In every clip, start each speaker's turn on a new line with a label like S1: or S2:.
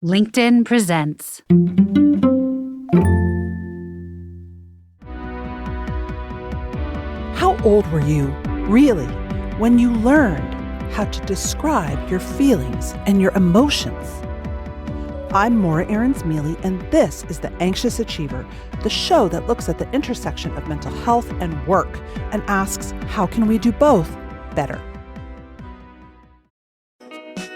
S1: LinkedIn presents.
S2: How old were you, really, when you learned how to describe your feelings and your emotions? I'm Morra Aarons-Mele, and this is The Anxious Achiever, the show that looks at the intersection of mental health and work and asks, how can we do both better?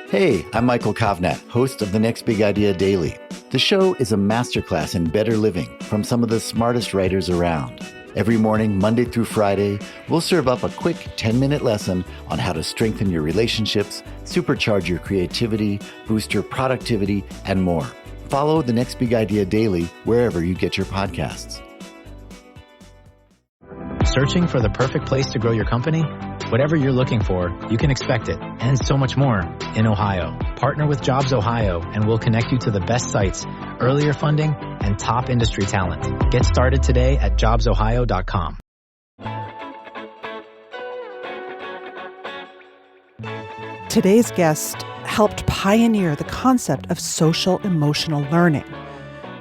S3: Hey, I'm Michael Kovnat, host of The Next Big Idea Daily. The show is a masterclass in better living from some of the smartest writers around. Every morning, Monday through Friday, we'll serve up a quick 10-minute lesson on how to strengthen your relationships, supercharge your creativity, boost your productivity, and more. Follow The Next Big Idea Daily wherever you get your podcasts.
S4: Searching for the perfect place to grow your company? Whatever you're looking for, you can expect it, and so much more in Ohio. Partner with Jobs Ohio, and we'll connect you to the best sites, earlier funding, and top industry talent. Get started today at jobsohio.com.
S2: Today's guest helped pioneer the concept of social emotional learning.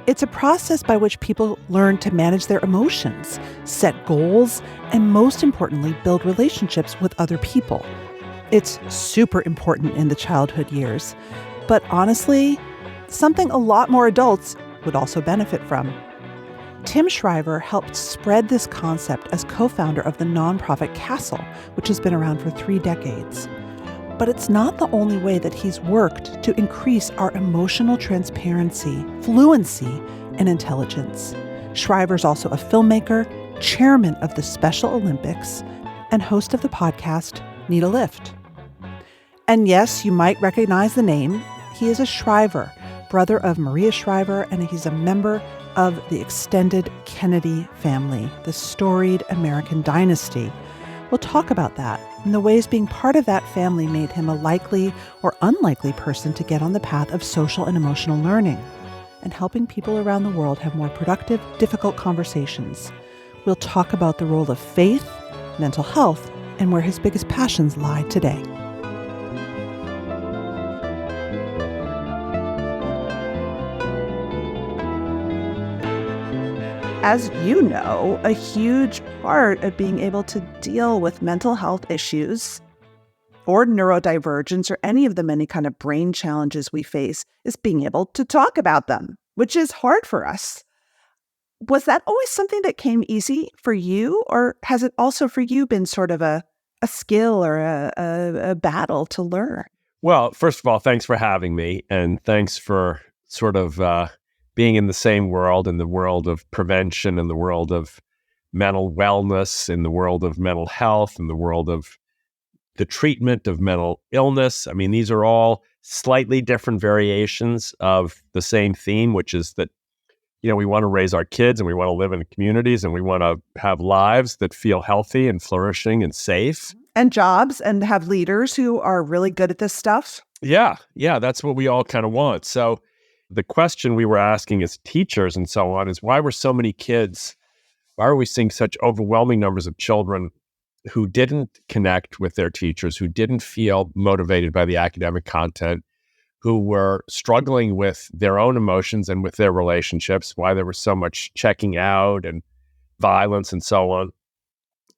S2: It's a process by which people learn to manage their emotions, set goals, and most importantly, build relationships with other people. It's super important in the childhood years, but honestly, something a lot more adults would also benefit from. Tim Shriver helped spread this concept as co-founder of the nonprofit Castle, which has been around for 3 decades. But it's not the only way that he's worked to increase our emotional transparency, fluency, and intelligence. Shriver's also a filmmaker, chairman of the Special Olympics, and host of the podcast Need a Lift. And yes, you might recognize the name. He is a Shriver, brother of Maria Shriver, and he's a member of the extended Kennedy family, the storied American dynasty. We'll talk about that and the ways being part of that family made him a likely or unlikely person to get on the path of social and emotional learning and helping people around the world have more productive, difficult conversations. We'll talk about the role of faith, mental health, and where his biggest passions lie today. As you know, a huge part of being able to deal with mental health issues or neurodivergence or any of the many kind of brain challenges we face is being able to talk about them, which is hard for us. Was that always something that came easy for you, or has it also for you been sort of a skill or a battle to learn?
S5: Well, first of all, thanks for having me, and thanks for sort of being in the same world, in the world of prevention, in the world of mental wellness, in the world of mental health, in the world of the treatment of mental illness. I mean, these are all slightly different variations of the same theme, which is that, we want to raise our kids and we want to live in communities and we want to have lives that feel healthy and flourishing and safe.
S2: And jobs, and have leaders who are really good at this stuff.
S5: Yeah, that's what we all kind of want. So the question we were asking as teachers and so on is, why are we seeing such overwhelming numbers of children who didn't connect with their teachers, who didn't feel motivated by the academic content, who were struggling with their own emotions and with their relationships, why there was so much checking out and violence and so on.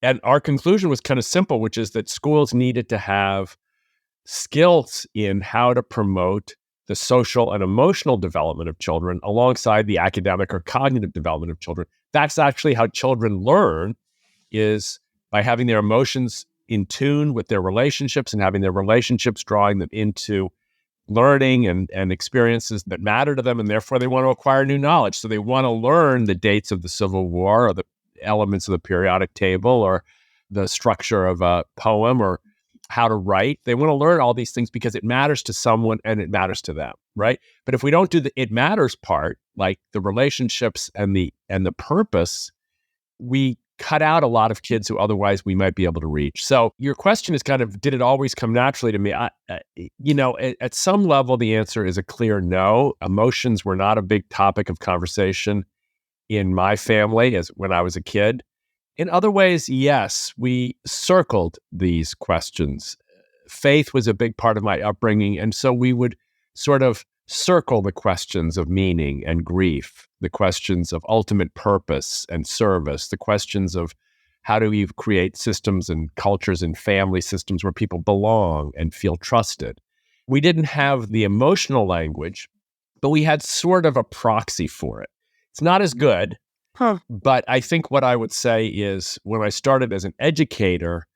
S5: And our conclusion was kind of simple, which is that schools needed to have skills in how to promote the social and emotional development of children alongside the academic or cognitive development of children. That's actually how children learn, is by having their emotions in tune with their relationships and having their relationships drawing them into learning and experiences that matter to them, and therefore they want to acquire new knowledge. So they want to learn the dates of the Civil War or the elements of the periodic table or the structure of a poem or how to write. They want to learn all these things because it matters to someone and it matters to them, right? But if we don't do the it matters part, like the relationships and the purpose, we cut out a lot of kids who otherwise we might be able to reach. So your question is kind of, did it always come naturally to me? At some level, the answer is a clear no. Emotions were not a big topic of conversation in my family as when I was a kid. In other ways, yes, we circled these questions. Faith was a big part of my upbringing, and so we would sort of circle the questions of meaning and grief, the questions of ultimate purpose and service, the questions of how do we create systems and cultures and family systems where people belong and feel trusted. We didn't have the emotional language, but we had sort of a proxy for it. It's not as good, but I think what I would say is when I started as an educator,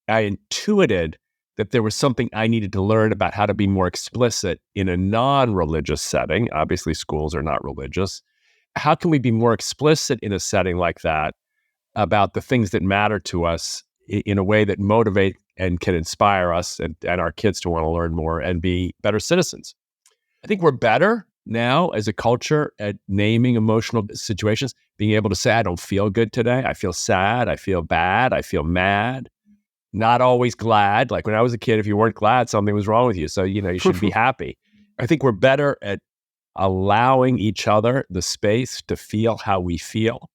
S5: I intuited that there was something I needed to learn about how to be more explicit in a non-religious setting. Obviously, schools are not religious. How can we be more explicit in a setting like that about the things that matter to us in a way that motivate and can inspire us and our kids to want to learn more and be better citizens? I think we're better now as a culture at naming emotional situations, being able to say, I don't feel good today. I feel sad. I feel bad. I feel mad. Not always glad. Like when I was a kid, if you weren't glad, something was wrong with you. So, you should be happy. I think we're better at allowing each other the space to feel how we feel.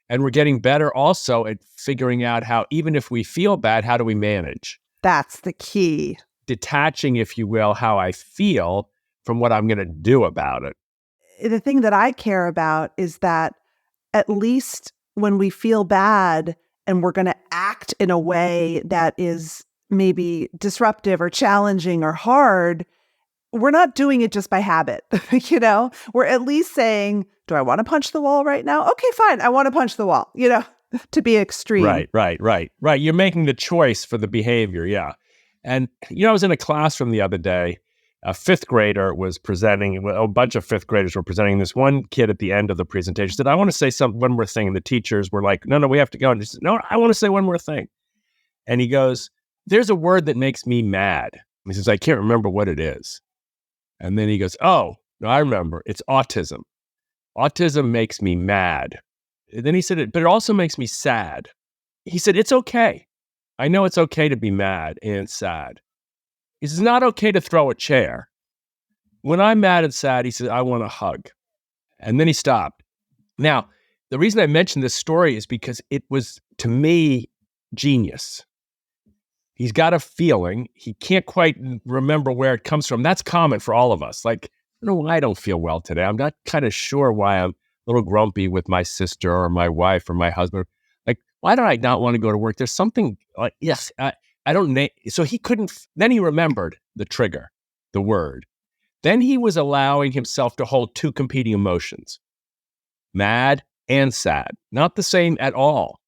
S5: And we're getting better also at figuring out how, even if we feel bad, how do we manage?
S2: That's the key.
S5: Detaching, if you will, how I feel from what I'm going to do about it.
S2: The thing that I care about is that at least when we feel bad and we're going to act in a way that is maybe disruptive or challenging or hard, we're not doing it just by habit. We're at least saying, do I want to punch the wall right now? Okay, fine. I want to punch the wall, to be extreme.
S5: Right. You're making the choice for the behavior. Yeah. And, I was in a classroom the other day. A fifth grader was presenting, a bunch of fifth graders were presenting. This one kid at the end of the presentation said, I want to say one more thing. And the teachers were like, no, we have to go. And he said, no, I want to say one more thing. And he goes, there's a word that makes me mad. And he says, I can't remember what it is. And then he goes, oh, no, I remember. It's autism. Autism makes me mad. And then he said, but it also makes me sad. He said, it's okay. I know it's okay to be mad and sad. He says, it's not okay to throw a chair. When I'm mad and sad, he says, I want a hug. And then he stopped. Now, the reason I mentioned this story is because it was, to me, genius. He's got a feeling. He can't quite remember where it comes from. That's common for all of us. Like, I don't know why I don't feel well today. I'm not kind of sure why I'm a little grumpy with my sister or my wife or my husband. Like, why do I not want to go to work? There's something like, yes, I don't know. So he couldn't, then he remembered the trigger, the word. Then he was allowing himself to hold two competing emotions, mad and sad, not the same at all.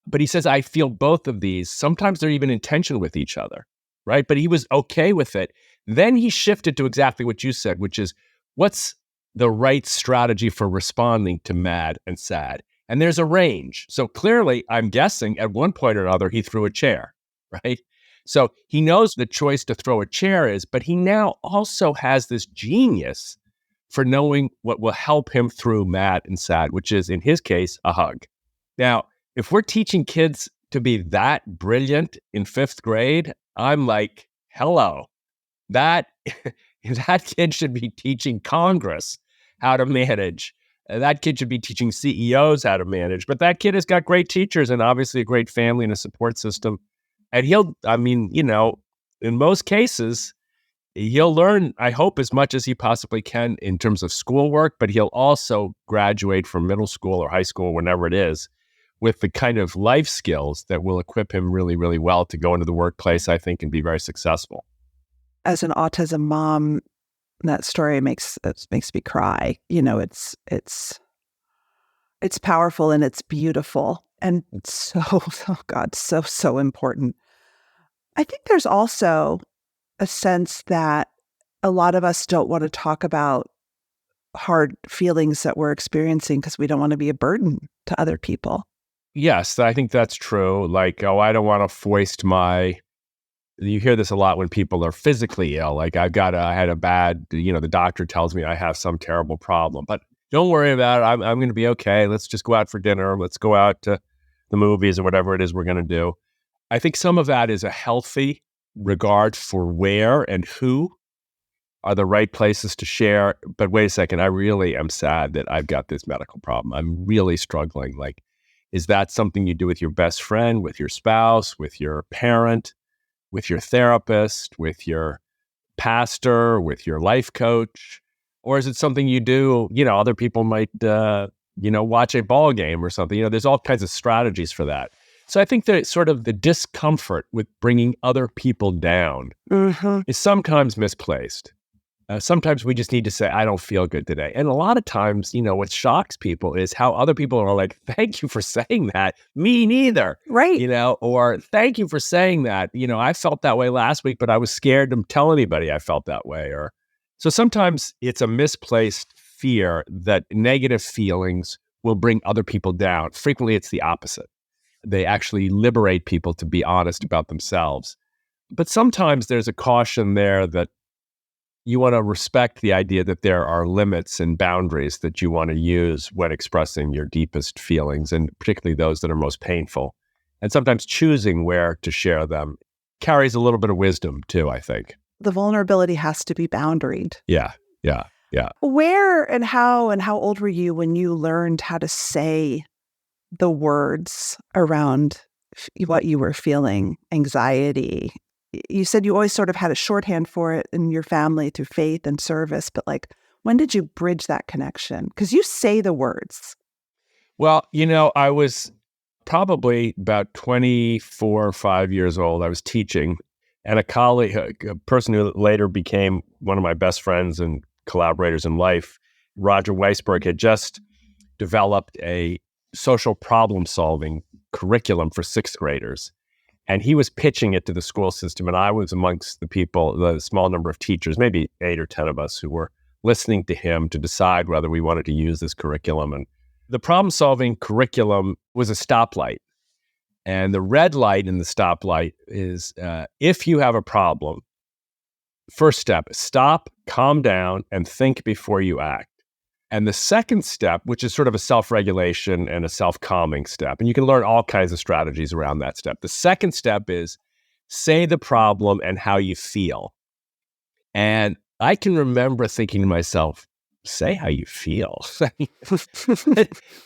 S5: But he says, I feel both of these. Sometimes they're even in tension with each other, right? But he was okay with it. Then he shifted to exactly what you said, which is what's the right strategy for responding to mad and sad? And there's a range. So clearly, I'm guessing at one point or another, he threw a chair, right? So he knows the choice to throw a chair is, but he now also has this genius for knowing what will help him through mad and sad, which is, in his case, a hug. Now, if we're teaching kids to be that brilliant in fifth grade, I'm like, hello, that kid should be teaching Congress how to manage. That kid should be teaching CEOs how to manage. But that kid has got great teachers and obviously a great family and a support system. And in most cases, he'll learn, I hope, as much as he possibly can in terms of schoolwork, but he'll also graduate from middle school or high school, whenever it is, with the kind of life skills that will equip him really, really well to go into the workplace, I think, and be very successful.
S2: As an autism mom, that story makes me cry. It's powerful and it's beautiful and so, oh God, so important. I think there's also a sense that a lot of us don't want to talk about hard feelings that we're experiencing because we don't want to be a burden to other people.
S5: Yes, I think that's true. Like, I don't want to foist you hear this a lot when people are physically ill. Like I had a bad, the doctor tells me I have some terrible problem, but don't worry about it. I'm going to be okay. Let's just go out for dinner. Let's go out to the movies or whatever it is we're going to do. I think some of that is a healthy regard for where and who are the right places to share. But wait a second, I really am sad that I've got this medical problem. I'm really struggling. Like, is that something you do with your best friend, with your spouse, with your parent, with your therapist, with your pastor, with your life coach? Or is it something you do, other people might, watch a ball game or something? There's all kinds of strategies for that. So I think that sort of the discomfort with bringing other people down is sometimes misplaced. Sometimes we just need to say, I don't feel good today. And a lot of times, what shocks people is how other people are like, thank you for saying that. Me neither.
S2: Right.
S5: Or thank you for saying that. I felt that way last week, but I was scared to tell anybody I felt that way. So sometimes it's a misplaced fear that negative feelings will bring other people down. Frequently, it's the opposite. They actually liberate people to be honest about themselves. But sometimes there's a caution there that you want to respect the idea that there are limits and boundaries that you want to use when expressing your deepest feelings, and particularly those that are most painful. And sometimes choosing where to share them carries a little bit of wisdom too, I think.
S2: The vulnerability has to be boundaried.
S5: Yeah.
S2: Where and how old were you when you learned how to say the words around what you were feeling, anxiety? You said you always sort of had a shorthand for it in your family through faith and service, but when did you bridge that connection? Because you say the words.
S5: Well, I was probably about 24 or 5 years old. I was teaching, and a colleague, a person who later became one of my best friends and collaborators in life, Roger Weisberg, had just developed a social problem-solving curriculum for sixth graders. And he was pitching it to the school system. And I was amongst the small number of teachers, maybe 8 or 10 of us, who were listening to him to decide whether we wanted to use this curriculum. And the problem-solving curriculum was a stoplight. And the red light in the stoplight is if you have a problem, first step, stop, calm down, and think before you act. And the second step, which is sort of a self-regulation and a self-calming step, and you can learn all kinds of strategies around that step. The second step is say the problem and how you feel. And I can remember thinking to myself, say how you feel.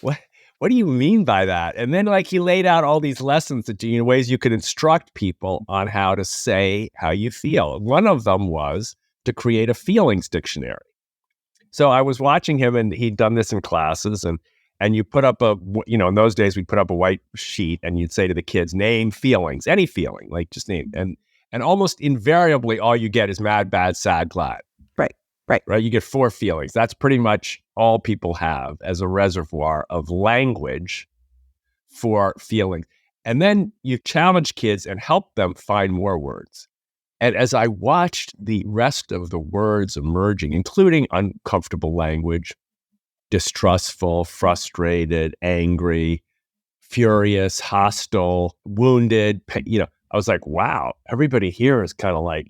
S5: What do you mean by that? And then he laid out all these lessons that ways you could instruct people on how to say how you feel. One of them was to create a feelings dictionary. So I was watching him, and he'd done this in classes, and you put up in those days, we'd put up a white sheet, and you'd say to the kids, name feelings, any feeling, just name. And almost invariably, all you get is mad, bad, sad, glad. Right. You get 4 feelings. That's pretty much all people have as a reservoir of language for feelings. And then you challenge kids and help them find more words. And as I watched the rest of the words emerging, including uncomfortable language, distrustful, frustrated, angry, furious, hostile, wounded, I was like, wow, everybody here is kind of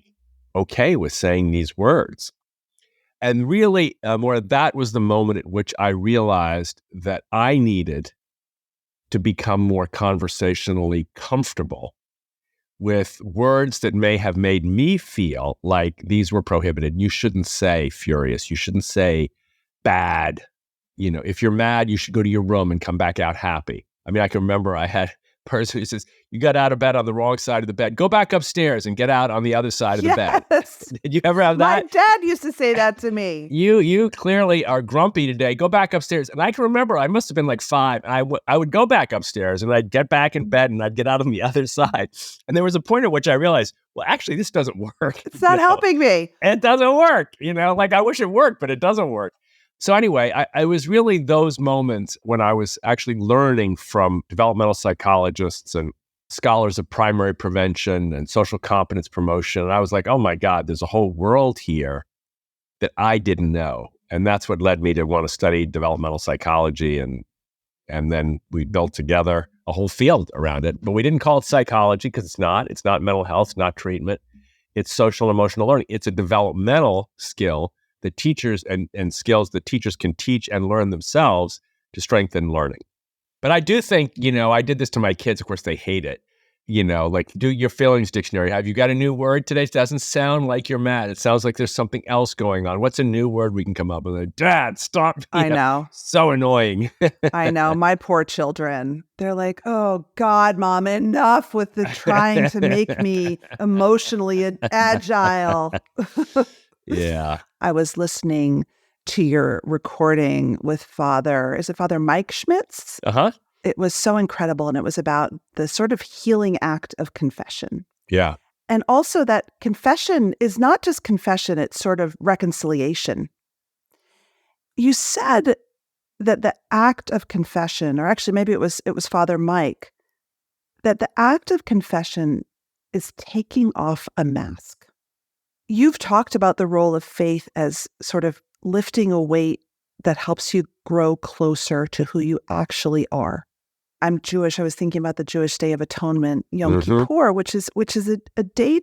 S5: okay with saying these words. And really, Morra, that was the moment at which I realized that I needed to become more conversationally comfortable with words that may have made me feel like these were prohibited. You shouldn't say furious. You shouldn't say bad. If you're mad, you should go to your room and come back out happy. I mean, I can remember I had a person who says, you got out of bed on the wrong side of the bed. Go back upstairs and get out on the other side of the bed. Did you ever have that?
S2: My dad used to say that to me.
S5: You clearly are grumpy today. Go back upstairs. And I can remember I must have been 5. And I would go back upstairs, and I'd get back in bed, and I'd get out on the other side. And there was a point at which I realized, well, actually, this doesn't work.
S2: It's not helping me.
S5: It doesn't work. I wish it worked, but it doesn't work. So anyway, I was really those moments when I was actually learning from developmental psychologists and scholars of primary prevention and social competence promotion. And I was like, oh my God, there's a whole world here that I didn't know. And that's what led me to want to study developmental psychology. And then we built together a whole field around it. But we didn't call it psychology because it's not mental health, it's not treatment. It's social and emotional learning. It's a developmental skill that teachers and skills that teachers can teach and learn themselves to strengthen learning. But I do think, I did this to my kids. Of course, they hate it. like do your feelings dictionary. Have you got a new word today? It doesn't sound like you're mad. It sounds like there's something else going on. What's a new word we can come up with? Like, Dad, stop.
S2: I know.
S5: So annoying.
S2: I know. My poor children. They're like, oh, God, Mom, enough with the trying to make me emotionally agile.
S5: Yeah.
S2: I was listening to your recording with is it Father Mike Schmitz?
S5: Uh-huh.
S2: It was so incredible. And it was about the sort of healing act of confession.
S5: Yeah.
S2: And also that confession is not just confession, it's sort of reconciliation. You said that the act of confession, or actually maybe it was Father Mike, that the act of confession is taking off a mask. You've talked about the role of faith as sort of lifting a weight that helps you grow closer to who you actually are. I'm Jewish. I was thinking about the Jewish Day of Atonement, Yom Kippur, which is a day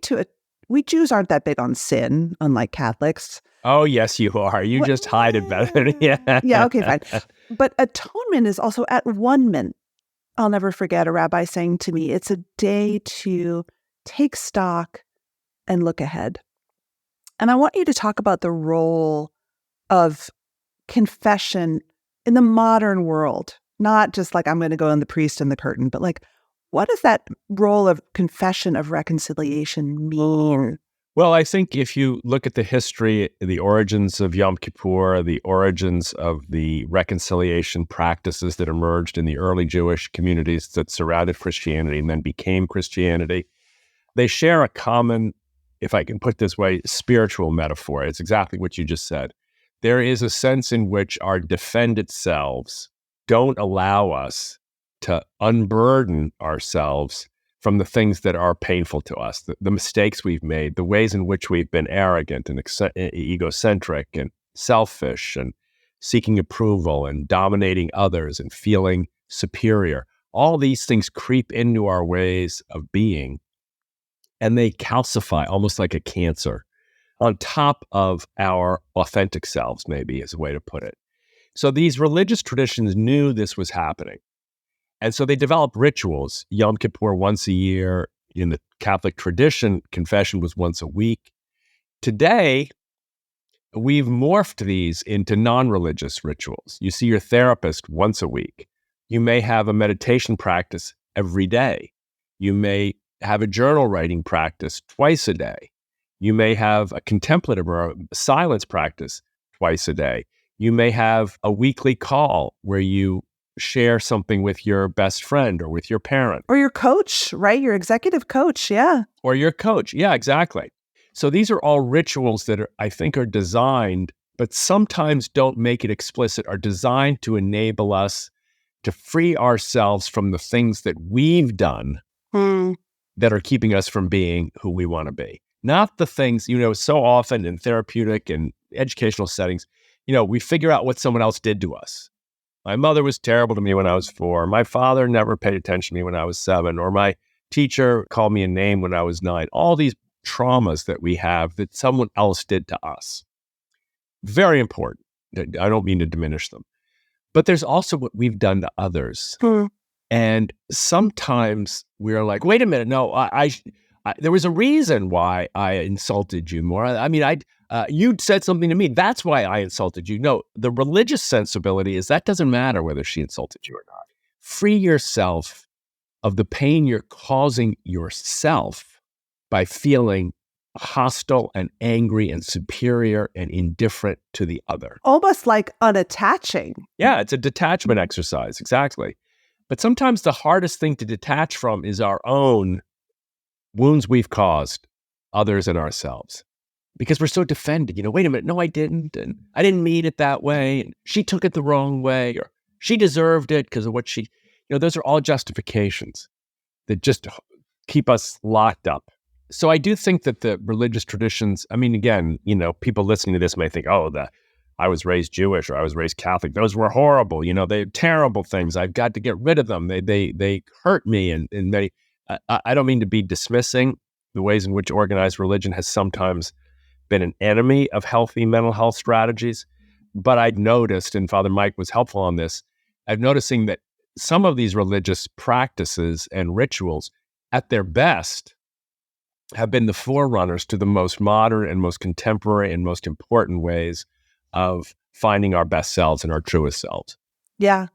S2: we Jews aren't that big on sin, unlike Catholics.
S5: Oh, yes, you are. You just hide it better. Yeah.
S2: Yeah, okay, fine. But atonement is also at one-ment. I'll never forget a rabbi saying to me, it's a day to take stock and look ahead. And I want you to talk about the role of confession in the modern world, not just like I'm going to go on the priest and the curtain, but like, what does that role of confession of reconciliation mean?
S5: Well, I think if you look at the history, the origins of Yom Kippur, the origins of the reconciliation practices that emerged in the early Jewish communities that surrounded Christianity and then became Christianity, they share a common, if I can put it this way, spiritual metaphor. It's exactly what you just said. There is a sense in which our defended selves don't allow us to unburden ourselves from the things that are painful to us, the mistakes we've made, the ways in which we've been arrogant and egocentric and selfish and seeking approval and dominating others and feeling superior. All these things creep into our ways of being, and they calcify almost like a cancer on top of our authentic selves, maybe is a way to put it. So these religious traditions knew this was happening. And so they developed rituals. Yom Kippur once a year. In the Catholic tradition, confession was once a week. Today, we've morphed these into non-religious rituals. You see your therapist once a week. You may have a meditation practice every day. You may have a journal writing practice twice a day. You may have a contemplative or a silence practice twice a day. You may have a weekly call where you share something with your best friend or with your parent.
S2: Or your coach, right? Your executive coach, yeah.
S5: Or your coach, yeah, exactly. So these are all rituals that I think are designed, but sometimes don't make it explicit, are designed to enable us to free ourselves from the things that we've done that are keeping us from being who we want to be. Not the things, so often in therapeutic and educational settings, we figure out what someone else did to us. My mother was terrible to me when I was 4. My father never paid attention to me when I was 7, or my teacher called me a name when I was 9. All these traumas that we have that someone else did to us. Very important. I don't mean to diminish them. But there's also what we've done to others. And sometimes we're like, wait a minute, no, I there was a reason why I insulted you more. I mean, you said something to me. That's why I insulted you. No, the religious sensibility is that doesn't matter whether she insulted you or not. Free yourself of the pain you're causing yourself by feeling hostile and angry and superior and indifferent to the other.
S2: Almost like unattaching.
S5: Yeah, it's a detachment exercise, exactly. But sometimes the hardest thing to detach from is our own wounds we've caused others and ourselves. Because we're so defended, wait a minute, no, I didn't. And I didn't mean it that way. And she took it the wrong way, or she deserved it because of what she, those are all justifications that just keep us locked up. So I do think that the religious traditions, I mean, again, people listening to this may think, I was raised Jewish or I was raised Catholic. Those were horrible. They're terrible things. I've got to get rid of them. They hurt me. And I don't mean to be dismissing the ways in which organized religion has sometimes been an enemy of healthy mental health strategies. But I'd noticed, and Father Mike was helpful on this, I'm noticing that some of these religious practices and rituals at their best, have been the forerunners to the most modern and most contemporary and most important ways of finding our best selves and our truest selves.
S2: Yeah.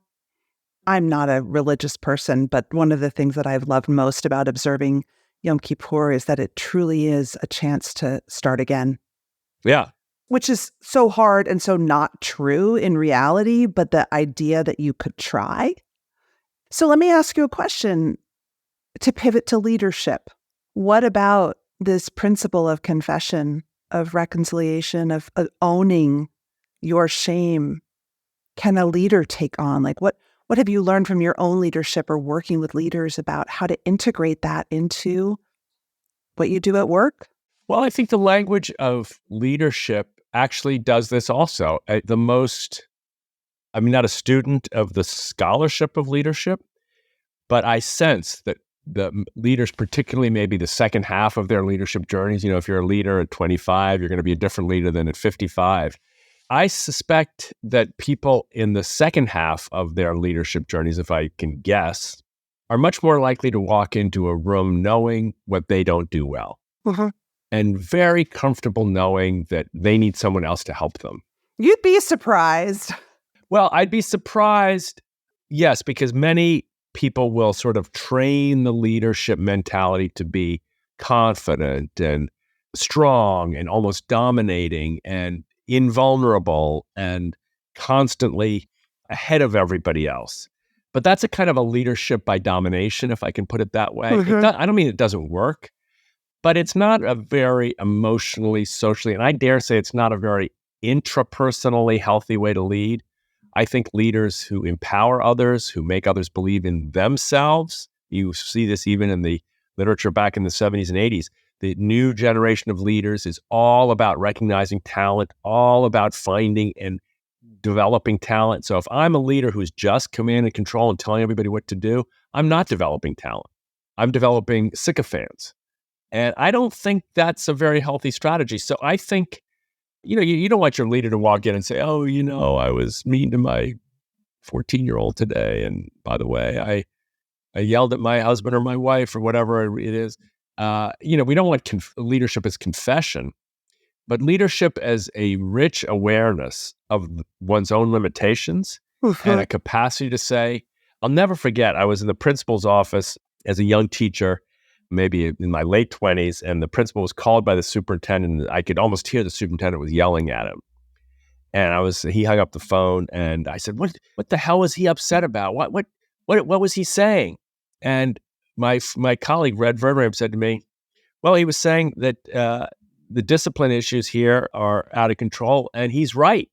S2: I'm not a religious person, but one of the things that I've loved most about observing Yom Kippur is that it truly is a chance to start again.
S5: Yeah.
S2: Which is so hard and so not true in reality, but the idea that you could try. So let me ask you a question to pivot to leadership. What about this principle of confession, of reconciliation, of owning your shame? Can a leader take on? Like what have you learned from your own leadership or working with leaders about how to integrate that into what you do at work?
S5: Well, I think the language of leadership actually does this also. I'm not a student of the scholarship of leadership, but I sense that the leaders, particularly maybe the second half of their leadership journeys, if you're a leader at 25, you're going to be a different leader than at 55. I suspect that people in the second half of their leadership journeys, if I can guess, are much more likely to walk into a room knowing what they don't do well.
S2: Mm-hmm.
S5: And very comfortable knowing that they need someone else to help them.
S2: You'd be surprised.
S5: Well, I'd be surprised, yes, because many people will sort of train the leadership mentality to be confident and strong and almost dominating and invulnerable and constantly ahead of everybody else. But that's a kind of a leadership by domination, if I can put it that way.
S2: Mm-hmm.
S5: I don't mean it doesn't work, but it's not a very emotionally, socially, and I dare say it's not a very intrapersonally healthy way to lead. I think leaders who empower others, who make others believe in themselves, you see this even in the literature back in the 70s and 80s, the new generation of leaders is all about recognizing talent, all about finding and developing talent. So if I'm a leader who's just command and control and telling everybody what to do, I'm not developing talent. I'm developing sycophants. And I don't think that's a very healthy strategy. So I think, you don't want your leader to walk in and say, oh, I was mean to my 14-year-old today. And by the way, I yelled at my husband or my wife or whatever it is. We don't want leadership as confession, but leadership as a rich awareness of one's own limitations and a capacity to say, I'll never forget, I was in the principal's office as a young teacher, maybe in my late 20s, and the principal was called by the superintendent. I could almost hear the superintendent was yelling at him. And he hung up the phone, and I said, what the hell was he upset about? What was he saying? And my colleague, Red Verderame, said to me, well, he was saying that the discipline issues here are out of control, and he's right.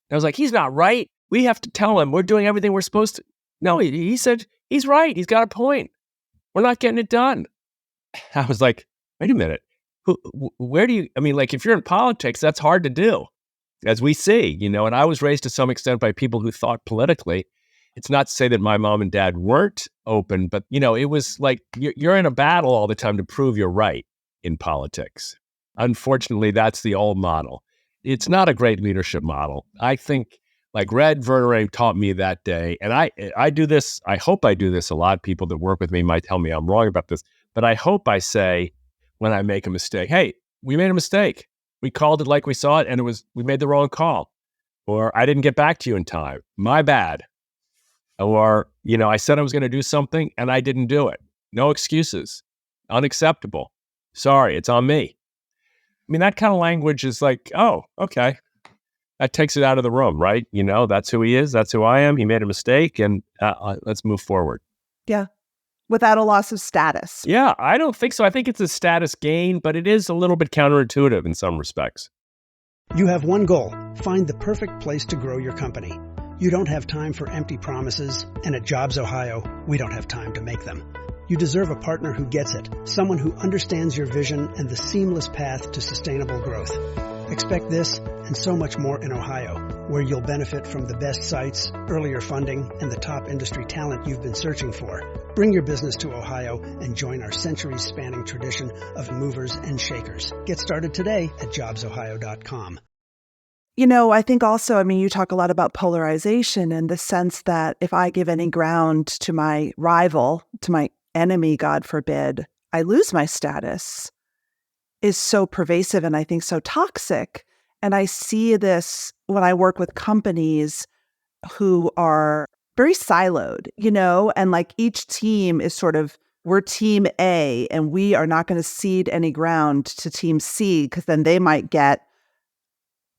S5: And I was like, he's not right. We have to tell him we're doing everything we're supposed to. No, he said, he's right. He's got a point. We're not getting it done. I was like, wait a minute. Where do you, if you're in politics, that's hard to do, as we see, and I was raised to some extent by people who thought politically. It's not to say that my mom and dad weren't open, but, it was like you're in a battle all the time to prove you're right in politics. Unfortunately, that's the old model. It's not a great leadership model. I think, like Red Verderame taught me that day, and I do this, I hope I do this a lot. People that work with me might tell me I'm wrong about this, but I hope I say when I make a mistake, hey, we made a mistake. We called it like we saw it, and we made the wrong call. Or I didn't get back to you in time. My bad. Or, I said I was going to do something, and I didn't do it. No excuses. Unacceptable. Sorry, it's on me. That kind of language is like, oh, okay. That takes it out of the room, right? That's who he is. That's who I am. He made a mistake, and let's move forward.
S2: Yeah. Without a loss of status.
S5: Yeah, I don't think so. I think it's a status gain, but it is a little bit counterintuitive in some respects.
S6: You have one goal: find the perfect place to grow your company. You don't have time for empty promises, and at Jobs Ohio, we don't have time to make them. You deserve a partner who gets it, someone who understands your vision and the seamless path to sustainable growth. Expect this and so much more in Ohio, where you'll benefit from the best sites, earlier funding, and the top industry talent you've been searching for. Bring your business to Ohio and join our centuries-spanning tradition of movers and shakers. Get started today at jobsohio.com.
S2: I think also, you talk a lot about polarization and the sense that if I give any ground to my rival, to my enemy, God forbid, I lose my status, is so pervasive and I think so toxic. And I see this when I work with companies who are very siloed, and like each team is sort of, we're team A and we are not going to cede any ground to team C because then they might get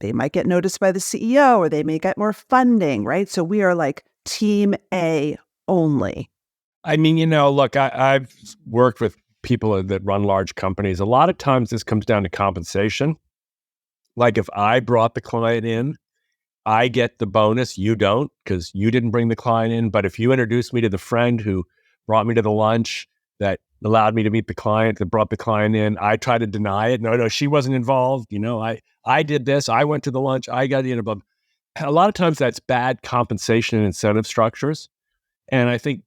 S2: noticed by the CEO or they may get more funding, right? So we are like team A only.
S5: I mean, look, I've worked with people that run large companies. A lot of times this comes down to compensation. Like if I brought the client in, I get the bonus, you don't, because you didn't bring the client in. But if you introduced me to the friend who brought me to the lunch that allowed me to meet the client, that brought the client in, I try to deny it. No, she wasn't involved. I did this. I went to the lunch. I got in above. A lot of times that's bad compensation and incentive structures. And I think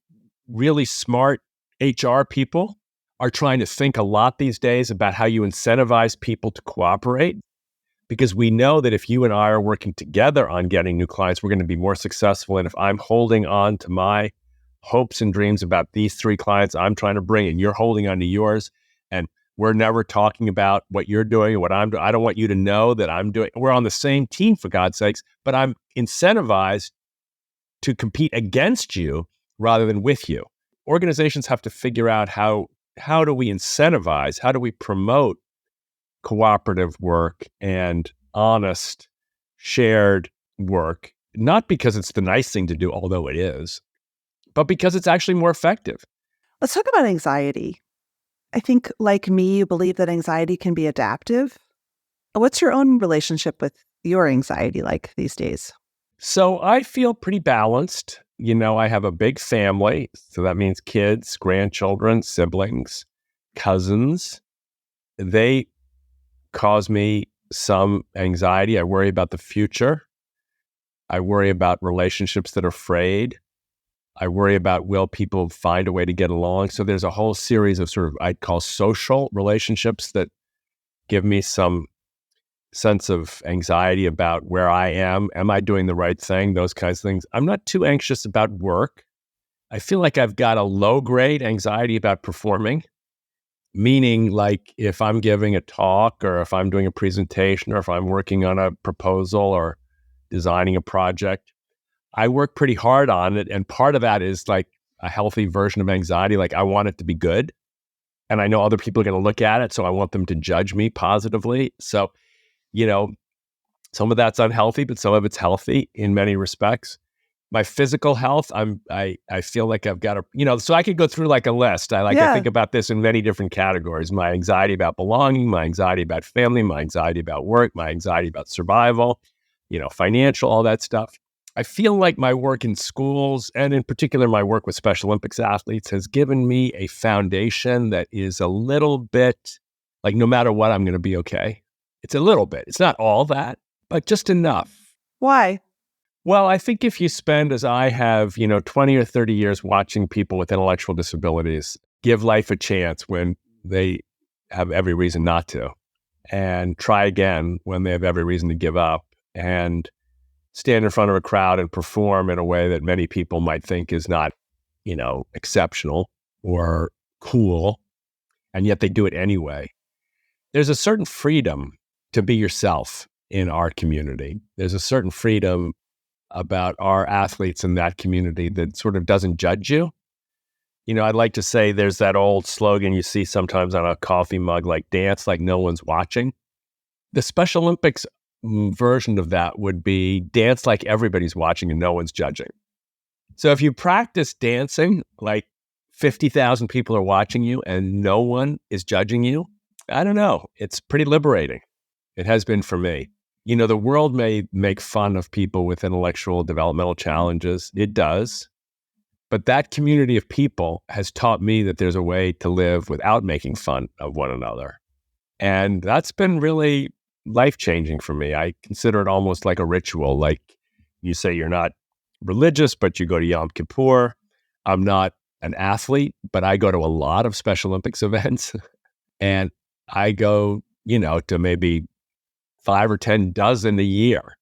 S5: really smart HR people are trying to think a lot these days about how you incentivize people to cooperate. Because we know that if you and I are working together on getting new clients, we're going to be more successful. And if I'm holding on to my hopes and dreams about these 3 clients I'm trying to bring, and you're holding on to yours, and we're never talking about what you're doing and what I'm doing, I don't want you to know that I'm doing, we're on the same team for God's sakes, but I'm incentivized to compete against you rather than with you. Organizations have to figure out how do we incentivize, how do we promote cooperative work and honest, shared work, not because it's the nice thing to do, although it is, but because it's actually more effective.
S2: Let's talk about anxiety. I think, like me, you believe that anxiety can be adaptive. What's your own relationship with your anxiety like these days?
S5: So I feel pretty balanced. I have a big family, so that means kids, grandchildren, siblings, cousins. They cause me some anxiety. I worry about the future. I worry about relationships that are frayed. I worry about, will people find a way to get along? So there's a whole series of sort of, I'd call social relationships that give me some sense of anxiety about where I am. Am I doing the right thing? Those kinds of things. I'm not too anxious about work. I feel like I've got a low grade anxiety about performing. Meaning, like if I'm giving a talk or if I'm doing a presentation or if I'm working on a proposal or designing a project, I work pretty hard on it. And part of that is like a healthy version of anxiety. Like I want it to be good. And I know other people are going to look at it. So I want them to judge me positively. So, some of that's unhealthy, but some of it's healthy in many respects. My physical health, I feel like I've got to, so I could go through like a list. I think about this in many different categories. My anxiety about belonging, my anxiety about family, my anxiety about work, my anxiety about survival, financial, all that stuff. I feel like my work in schools, and in particular my work with Special Olympics athletes, has given me a foundation that is a little bit like, no matter what, I'm going to be okay. It's a little bit. It's not all that, but just enough.
S2: Why?
S5: Well, I think if you spend, as I have, 20 or 30 years watching people with intellectual disabilities give life a chance when they have every reason not to, and try again when they have every reason to give up, and stand in front of a crowd and perform in a way that many people might think is not, exceptional or cool, and yet they do it anyway. There's a certain freedom to be yourself in our community. There's a certain freedom about our athletes in that community that sort of doesn't judge you. I'd like to say there's that old slogan you see sometimes on a coffee mug, like dance like no one's watching. The Special Olympics version of that would be dance like everybody's watching and no one's judging. So if you practice dancing like 50,000 people are watching you and no one is judging you, I don't know. It's pretty liberating. It has been for me. The world may make fun of people with intellectual developmental challenges. It does. But that community of people has taught me that there's a way to live without making fun of one another. And that's been really life-changing for me. I consider it almost like a ritual. Like you say, you're not religious, but you go to Yom Kippur. I'm not an athlete, but I go to a lot of Special Olympics events. And I go, to maybe 5 or 10 dozen a year.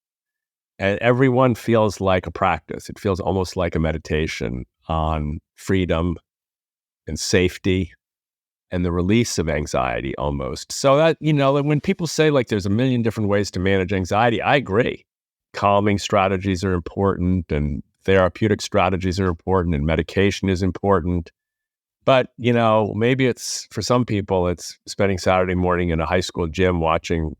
S5: And everyone feels like a practice. It feels almost like a meditation on freedom and safety and the release of anxiety almost. So that, when people say like there's a million different ways to manage anxiety, I agree. Calming strategies are important and therapeutic strategies are important and medication is important. But, maybe it's, for some people, it's spending Saturday morning in a high school gym watching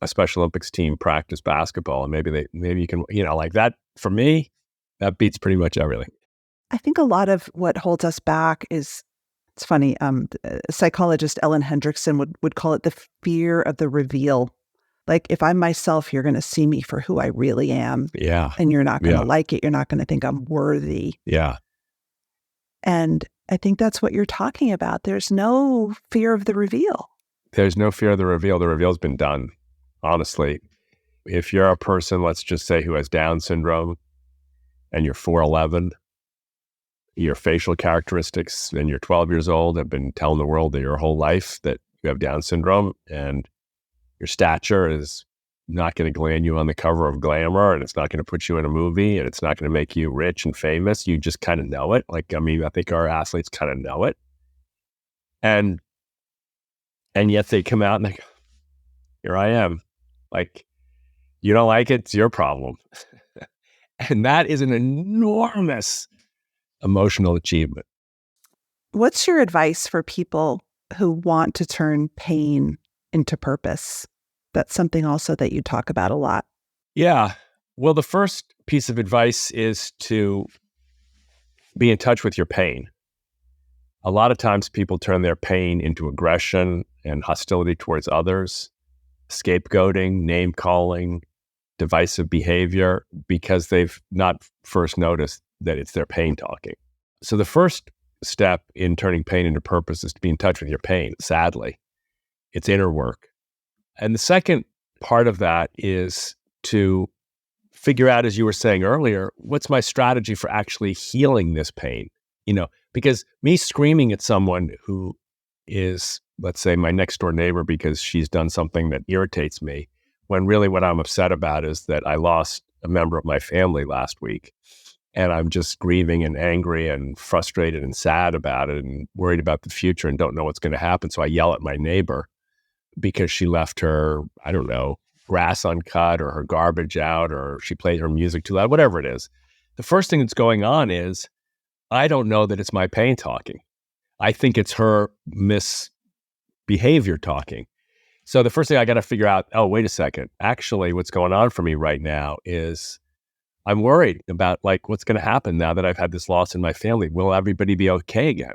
S5: a Special Olympics team practice basketball. And maybe you can, like that, for me, that beats pretty much everything.
S2: I think a lot of what holds us back is, it's funny, psychologist Ellen Hendrickson would call it the fear of the reveal. Like, if I'm myself, you're going to see me for who I really am.
S5: Yeah.
S2: And you're not going to like it. You're not going to think I'm worthy.
S5: Yeah.
S2: And I think that's what you're talking about. There's no fear of the reveal.
S5: There's no fear of the reveal. The reveal's been done, honestly. If you're a person, let's just say, who has Down syndrome and you're 4'11", your facial characteristics and you're 12 years old have been telling the world that your whole life that you have Down syndrome, and your stature is not going to land you on the cover of Glamour, and it's not going to put you in a movie, and it's not going to make you rich and famous. You just kind of know it. Like, I think our athletes kind of know it. And yet they come out and they go, here I am. Like, you don't like it, it's your problem. And that is an enormous emotional achievement.
S2: What's your advice for people who want to turn pain into purpose? That's something also that you talk about a lot.
S5: Yeah. Well, the first piece of advice is to be in touch with your pain. A lot of times people turn their pain into aggression and hostility towards others, scapegoating, name-calling, divisive behavior, because they've not first noticed that it's their pain talking. So the first step in turning pain into purpose is to be in touch with your pain, sadly. It's inner work. And the second part of that is to figure out, as you were saying earlier, what's my strategy for actually healing this pain? Because me screaming at someone who is, let's say, my next door neighbor because she's done something that irritates me, when really what I'm upset about is that I lost a member of my family last week. And I'm just grieving and angry and frustrated and sad about it and worried about the future and don't know what's going to happen. So I yell at my neighbor because she left her, I don't know, grass uncut or her garbage out or she played her music too loud, whatever it is. The first thing that's going on is I don't know that it's my pain talking. I think it's her misbehavior talking. So the first thing I got to figure out, oh, wait a second. Actually, what's going on for me right now is I'm worried about like what's going to happen now that I've had this loss in my family. Will everybody be okay again?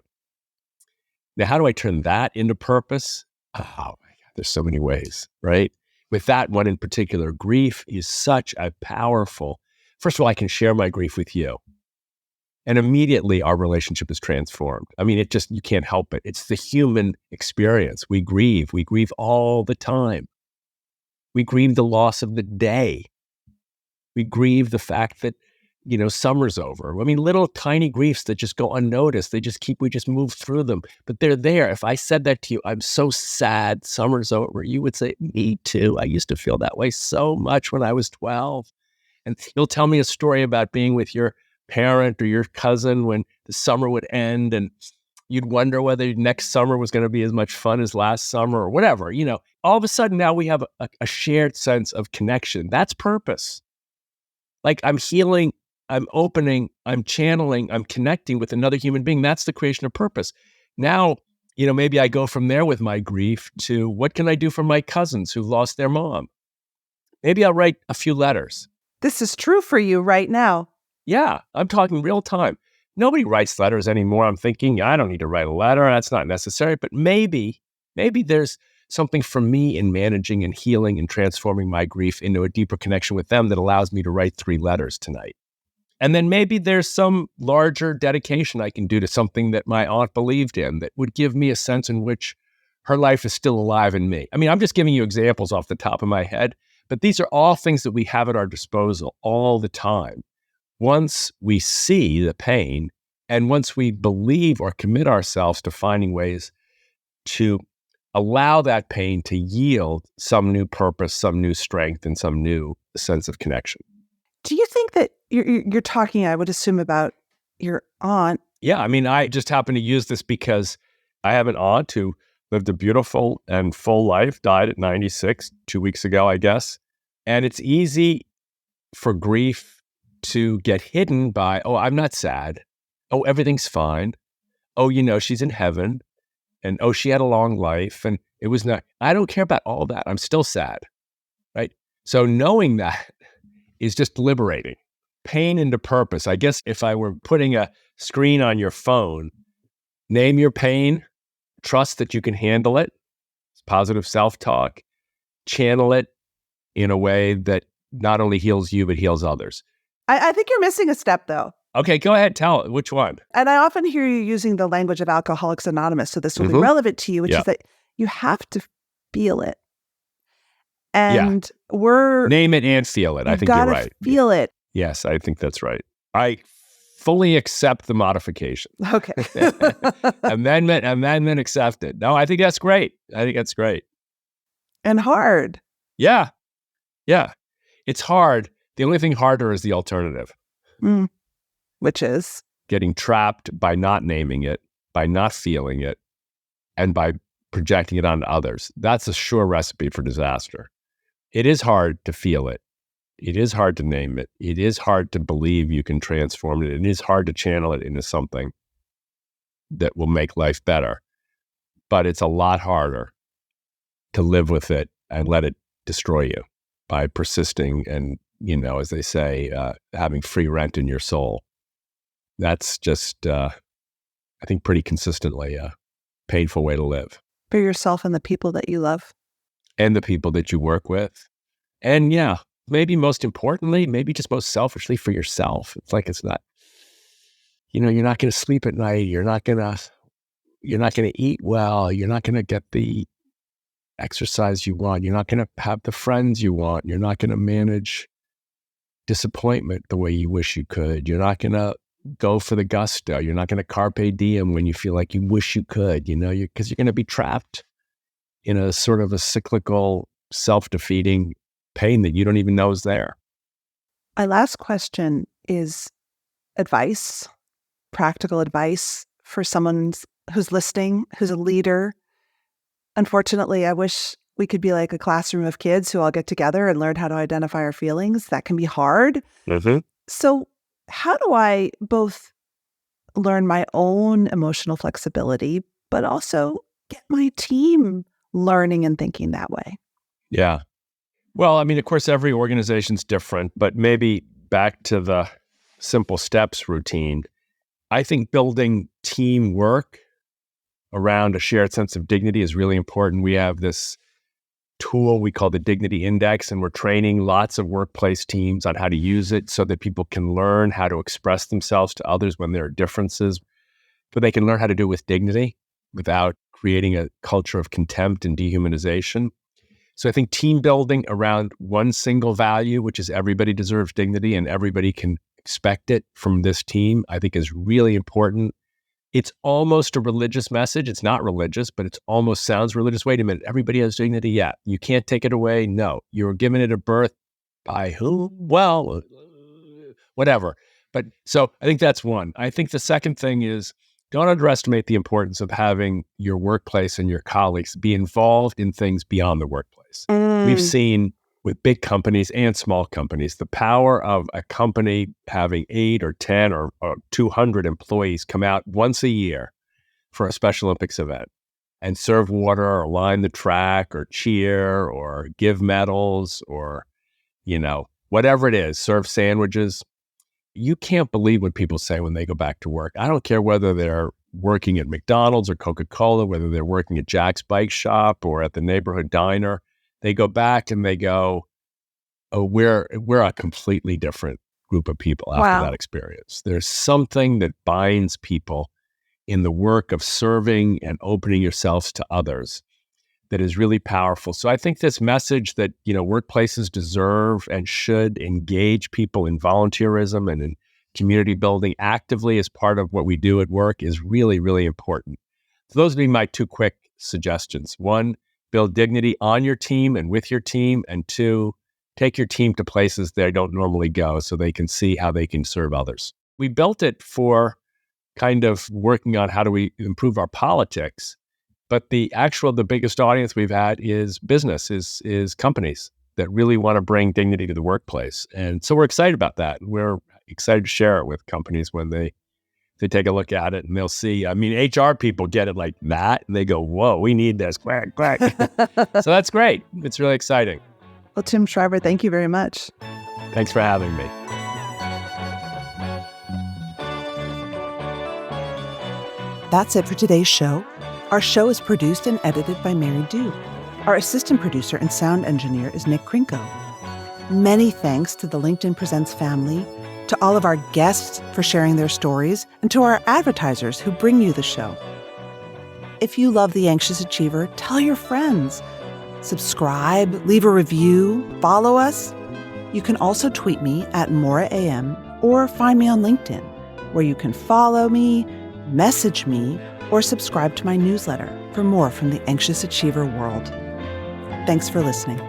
S5: Now, how do I turn that into purpose? Oh my God, there's so many ways, right? With that one in particular, grief is such a powerful, first of all, I can share my grief with you. And immediately our relationship is transformed. I mean, you can't help it. It's the human experience. We grieve all the time. We grieve the loss of the day. We grieve the fact that, summer's over. I mean, little tiny griefs that just go unnoticed. We just move through them, but they're there. If I said that to you, I'm so sad, summer's over, you would say, me too. I used to feel that way so much when I was 12. And you'll tell me a story about being with your parent or your cousin when the summer would end and you'd wonder whether next summer was going to be as much fun as last summer or whatever. All of a sudden now we have a shared sense of connection. That's purpose. Like I'm healing, I'm opening, I'm channeling, I'm connecting with another human being. That's the creation of purpose. Now, maybe I go from there with my grief to what can I do for my cousins who've lost their mom? Maybe I'll write a few letters.
S2: This is true for you right now.
S5: Yeah, I'm talking real time. Nobody writes letters anymore. I'm thinking, I don't need to write a letter. That's not necessary. But maybe there's something for me in managing and healing and transforming my grief into a deeper connection with them that allows me to write 3 letters tonight. And then maybe there's some larger dedication I can do to something that my aunt believed in that would give me a sense in which her life is still alive in me. I mean, I'm just giving you examples off the top of my head, but these are all things that we have at our disposal all the time. Once we see the pain and once we believe or commit ourselves to finding ways to allow that pain to yield some new purpose, some new strength, and some new sense of connection.
S2: Do you think that you're talking, I would assume, about your aunt
S5: Yeah, I mean, I just happen to use this because I have an aunt who lived a beautiful and full life, died at 96, 2 weeks ago, I guess. And it's easy for grief to get hidden by, oh, I'm not sad. Oh, everything's fine. Oh, she's in heaven. And oh, she had a long life. And it was not, I don't care about all that. I'm still sad, right? So knowing that is just liberating. Pain into purpose. I guess if I were putting a screen on your phone, name your pain, trust that you can handle it. It's positive self-talk. Channel it in a way that not only heals you, but heals others.
S2: I think you're missing a step, though.
S5: Okay, go ahead. Tell which one.
S2: And I often hear you using the language of Alcoholics Anonymous, so this will be relevant to you, which is that you have to feel it. And
S5: name it and feel it. I think you're right.
S2: Feel it.
S5: Yes, I think that's right. I fully accept the modification.
S2: Okay.
S5: Amendment accepted. No, I think that's great.
S2: And hard.
S5: Yeah. It's hard. The only thing harder is the alternative.
S2: Which is?
S5: Getting trapped by not naming it, by not feeling it, and by projecting it onto others. That's a sure recipe for disaster. It is hard to feel it. It is hard to name it. It is hard to believe you can transform it. It is hard to channel it into something that will make life better. But it's a lot harder to live with it and let it destroy you by persisting and, as they say, having free rent in your soul. That's just, I think, pretty consistently a painful way to live.
S2: For yourself and the people that you love.
S5: And the people that you work with. And maybe most importantly, maybe just most selfishly for yourself. It's like it's not, you're not going to sleep at night. You're not going to eat well. You're not going to get the exercise you want. You're not going to have the friends you want. You're not going to manage disappointment the way you wish you could. You're not going to go for the gusto. You're not going to carpe diem when you feel like you wish you could, because you're going to be trapped in a sort of a cyclical, self-defeating pain that you don't even know is there.
S2: My last question is advice, practical advice for someone who's listening, who's a leader. Unfortunately, I wish we could be like a classroom of kids who all get together and learn how to identify our feelings. That can be hard. So how do I both learn my own emotional flexibility, but also get my team learning and thinking that way?
S5: Yeah. Well, I mean, of course, every organization's different, but maybe back to the simple steps routine. I think building teamwork around a shared sense of dignity is really important. We have this tool we call the Dignity Index, and we're training lots of workplace teams on how to use it so that people can learn how to express themselves to others when there are differences, but they can learn how to do it with dignity without creating a culture of contempt and dehumanization. So I think team building around one single value, which is everybody deserves dignity and everybody can expect it from this team, I think is really important. It's almost a religious message. It's not religious, but it almost sounds religious. Wait a minute, everybody has dignity? Yeah. You can't take it away? No. You were given it at birth by who? Well, whatever. But so I think that's one. I think the second thing is don't underestimate the importance of having your workplace and your colleagues be involved in things beyond the workplace. We've seen with big companies and small companies, the power of a company having 8 or 10 or 200 employees come out once a year for a Special Olympics event and serve water or line the track or cheer or give medals or, whatever it is, serve sandwiches. You can't believe what people say when they go back to work. I don't care whether they're working at McDonald's or Coca-Cola, whether they're working at Jack's Bike Shop or at the neighborhood diner. They go back and they go, oh, we're a completely different group of people after that experience. There's something that binds people in the work of serving and opening yourselves to others that is really powerful. So I think this message that, workplaces deserve and should engage people in volunteerism and in community building actively as part of what we do at work is really, really important. So those would be my 2 quick suggestions. 1, build dignity on your team and with your team. And 2, take your team to places they don't normally go so they can see how they can serve others. We built it for kind of working on how do we improve our politics. But the biggest audience we've had is business, is companies that really want to bring dignity to the workplace. And so we're excited about that. We're excited to share it with companies when they take a look at it and they'll see. I mean, HR people get it like that and they go, whoa, we need this. Quack, quack. So that's great. It's really exciting.
S2: Well, Tim Shriver, thank you very much.
S5: Thanks for having me.
S2: That's it for today's show. Our show is produced and edited by Mary Dew. Our assistant producer and sound engineer is Nick Krinko. Many thanks to the LinkedIn Presents family, to all of our guests for sharing their stories, and to our advertisers who bring you the show. If you love The Anxious Achiever, tell your friends. Subscribe, leave a review, follow us. You can also tweet me at Morra AM or find me on LinkedIn, where you can follow me, message me, or subscribe to my newsletter for more from the Anxious Achiever world. Thanks for listening.